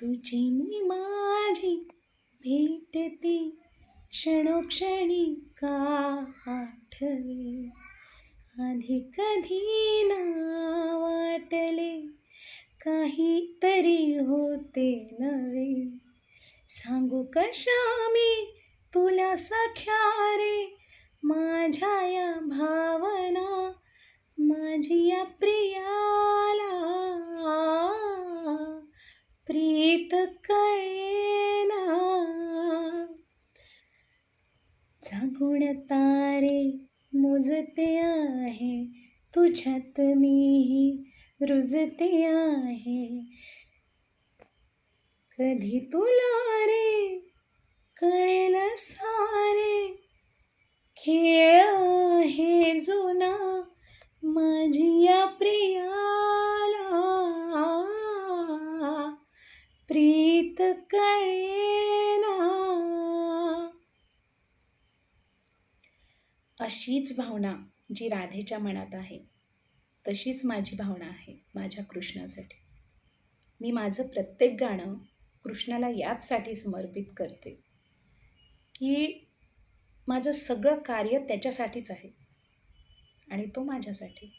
तुझी मी माझी भेटती क्षणोक्षणी का आठवे. आधी कधी ना वाटले काहीतरी होते नवे. सांगू कशा मी तुला सख्या रे माझ्या या भावना. माझी या प्रियाला प्रीत कळेना. जागून तारे मोजते आहे तुझ्यात मीही रुजते आहे. कधी तुला रे कळेल सारे खेळ आहे जुना. माझी या प्रियाला प्रीत कळेना. अशीच भावना जी राधेच्या मनात आहे तशीच माझी भावना आहे माझ्या कृष्णासाठी. मी माझं प्रत्येक गाणं कृष्णाला याचसाठी समर्पित करते की माझं सगळं कार्य त्याच्यासाठीच आहे आणि तो माझ्यासाठी.